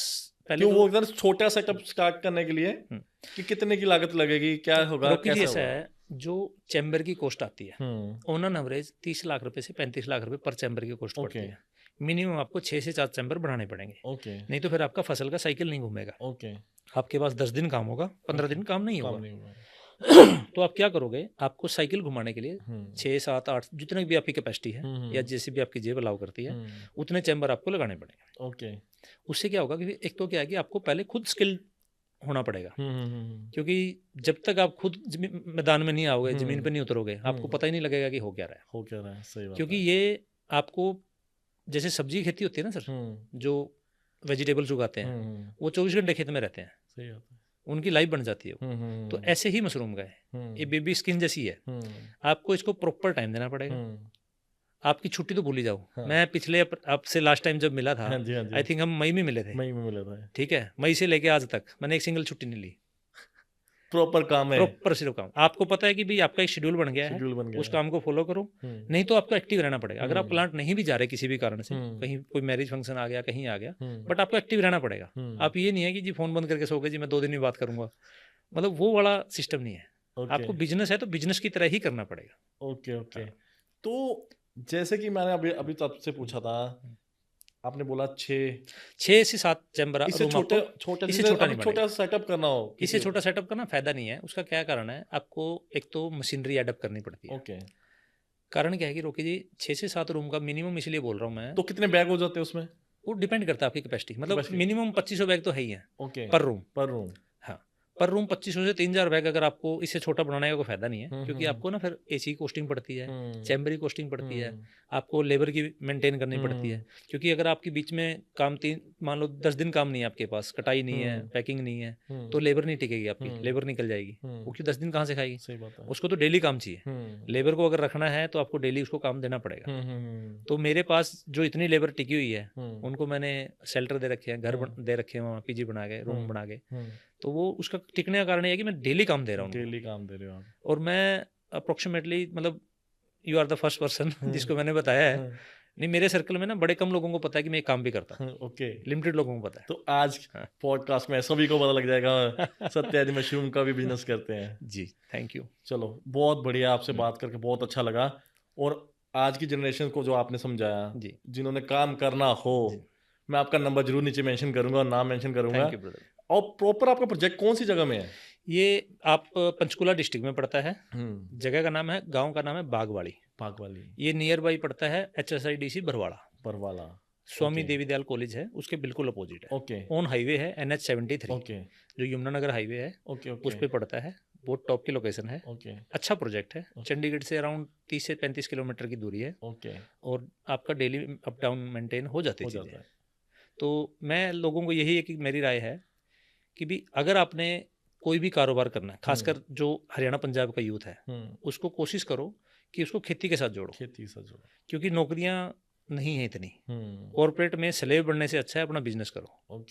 पहले वो छोटा सेटअप स्टार्ट करने के लिए कि कितने की लागत लगेगी, क्या होगा, कैसे ऐसा है, जो चैम्बर की कॉस्ट आती है ऑन एन एवरेज 30 लाख रुपए से 35 लाख रुपए पर चैम्बर की कॉस्ट पड़ती है। मिनिमम आपको 6 से 4 चैम्बर बढ़ाने पड़ेंगे, नहीं तो फिर आपका फसल का साइकिल नहीं घूमेगा। आपके पास 10 दिन काम होगा, 15 दिन काम नहीं होगा। तो आप क्या करोगे, आपको साइकिल घुमाने के लिए 6, 7, 8 जितने भी आपकी कैपेसिटी है या जैसे भी आपकी जेब अलाउ करती है उतने चैम्बर आपको लगाने पड़ेंगे। उससे क्या होगा कि एक तो क्या है कि आपको पहले खुद स्किल होना पड़ेगा, क्योंकि जब तक आप खुद मैदान में नहीं आओगे, जमीन पे नहीं उतरोगे, आपको पता ही नहीं लगेगा कि हो क्या रहा है। सही बात। क्योंकि ये आपको जैसे सब्जी की खेती होती है ना सर, जो वेजिटेबल्स उगाते हैं वो 24 घंटे खेत में रहते हैं। सही बात है। उनकी लाइफ बन जाती है। तो ऐसे ही मशरूम का है, ये बेबी स्किन जैसी है। आपको इसको प्रॉपर टाइम देना पड़ेगा। आपकी छुट्टी तो भूल ही जाओ। मैं पिछले आपसे लास्ट टाइम जब मिला था, आई थिंक हम मई में मिले थे। ठीक है, मई से लेके आज तक मैंने एक सिंगल छुट्टी नहीं ली। प्रॉपर काम है, प्रॉपर सिर्फ काम। आपको पता है कि भाई आपका एक शेड्यूल बन गया है, उस काम को फॉलो करो। नहीं तो आपको एक्टिव रहना पड़ेगा। अगर आप प्लांट नहीं भी जा रहे किसी भी कारण से, कहीं कोई मैरिज फंक्शन आ गया, कहीं आ गया, बट आपको एक्टिव रहना पड़ेगा। आप ये नहीं है कि जी फोन बंद करके सो गए, जी मैं 2 दिन में बात करूंगा, मतलब वो वाला सिस्टम नहीं है। आपको बिजनेस है तो बिजनेस की तरह ही करना पड़ेगा। ओके। तो जैसे कि मैंने अभी तो आपसे पूछा था, आपने बोला 6 से 7 चैम्बर। इससे छोटा सेटअप करना हो, इससे छोटा सेटअप करना फायदा नहीं है। उसका क्या कारण है, आपको एक तो मशीनरी एडअप करनी पड़ती है। ओके। कारण क्या है कि रोकी जी 6 से 7 रूम का मिनिमम इसलिए बोल रहा हूँ मैं। तो कितने बैग हो जाते हैं उसमें? वो डिपेंड करता है आपकी कैपेसिटी, मतलब मिनिमम 2500 बैग तो है ही है। ओके। पर रूम। हाँ, पर रूम 2500 से 3000 बैग। अगर आपको इससे छोटा बनाने का कोई फायदा नहीं है, क्योंकि आपको ना फिर एसी की कॉस्टिंग पड़ती है, चैम्बर की कॉस्टिंग पड़ती है, आपको लेबर की मेंटेन करनी पड़ती है। क्योंकि अगर आपके बीच में काम मान लो 10 दिन काम नहीं है आपके पास, कटाई नहीं है, पैकिंग नहीं है, तो लेबर नहीं टिकेगी आपकी, लेबर निकल जाएगी। वो क्यों 10 दिन कहाँ से खाएगी? सही बात है। उसको तो डेली काम चाहिए। लेबर को अगर रखना है तो आपको डेली उसको काम देना पड़ेगा। तो मेरे पास जो इतनी लेबर टिकी हुई है, उनको मैंने शेल्टर दे रखे हैं, घर दे रखे हैं, वहाँ पीजी बना के, रूम बना के। तो वो उसका टिकने का कारण है कि मैं डेली काम दे रहा हूँ। डेली काम दे रहे हो आप। और मैं अप्रोक्सीमेटली, मतलब you are the first person जिसको मैंने बताया है। नहीं, मेरे सर्कल में ना बड़े कम लोगों को पता है कि मैं एक काम भी करता हूँ। ओके। लिमिटेड लोगों को पता है। तो आज पॉडकास्ट में सभी को पता लग जाएगा सत्याजी मशरूम का भी बिजनेस करते हैं। जी, थैंक यू। चलो, बहुत बढ़िया, आपसे बात करके बहुत अच्छा लगा। और आज की जनरेशन को जो आपने समझाया, जिन्होंने काम करना हो, मैं आपका नंबर जरूर नीचे मेंशन करूंगा और नाम मेंशन करूंगा। Thank you brother. और प्रॉपर आपका प्रोजेक्ट कौन सी जगह में है? ये आप पंचकुला डिस्ट्रिक्ट में पड़ता है। जगह का नाम है, गांव का नाम है बागवाली। ये नियर बाई पड़ता है HSIDC बरवाला। स्वामी देवीदयाल कॉलेज है, उसके बिल्कुल अपोजिट है। ओके। ऑन हाईवे है NH73। ओके। जो यमुनानगर हाईवे है, उस पे पड़ता है। बहुत टॉप की लोकेशन है। अच्छा प्रोजेक्ट है। चंडीगढ़ से अराउंड 30 से 35 किलोमीटर की दूरी है। और आपका डेली अप डाउन मेंटेन हो जाते हैं। तो मैं लोगों को यही है कि मेरी राय है कि भी अगर आपने कोई भी कारोबार करना है, खासकर जो हरियाणा पंजाब का यूथ है, उसको कोशिश करो कि उसको खेती के साथ जोड़ो। क्योंकि नौकरियां नहीं है इतनी। कॉर्पोरेट में स्लेव बनने से अच्छा है अपना बिजनेस करो।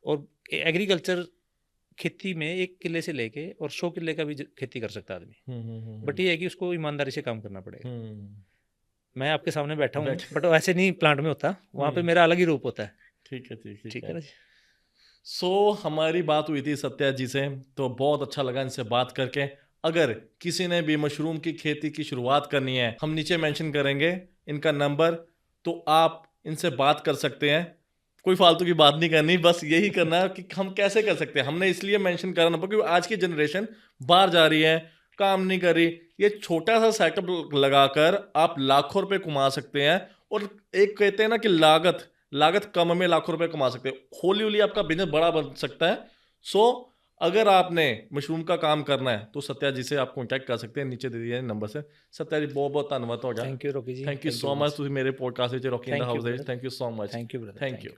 और एग्रीकल्चर खेती में 1 किले से लेके और 100 किले का भी खेती कर सकता है आदमी। बट ये है कि उसको ईमानदारी से काम करना पड़ेगा। मैं आपके सामने बैठा हूँ, बट वैसे नहीं प्लांट में होता, वहाँ पे मेरा अलग ही रूप होता है। ठीक है ना जी। सो हमारी बात हुई थी सत्या जी से, तो बहुत अच्छा लगा इनसे बात करके। अगर किसी ने भी मशरूम की खेती की शुरुआत करनी है, हम नीचे मेंशन करेंगे इनका नंबर, तो आप इनसे बात कर सकते हैं। कोई फालतू की बात नहीं करनी, बस यही करना है कि हम कैसे कर सकते हैं। हमने इसलिए मेंशन करा नंबर क्योंकि आज की जनरेशन बाहर जा रही है, काम नहीं कर रही। ये छोटा सा सेटअप लगाकर आप लाखों रुपए कमा सकते हैं। और एक कहते हैं ना कि लागत कम में लाखों रुपए कमा सकते हैं। होली आपका बिजनेस बड़ा बन सकता है। सो अगर आपने मशरूम का काम करना है तो सत्या जी से आप कॉन्टैक्ट कर सकते हैं, नीचे दे दिए नंबर से। सत्या जी बहुत बहुत धन्यवाद हो गया। Thank you Rocky ji. Thank you so much. मेरे podcast Rocky in the house. Thank you so much. Thank you.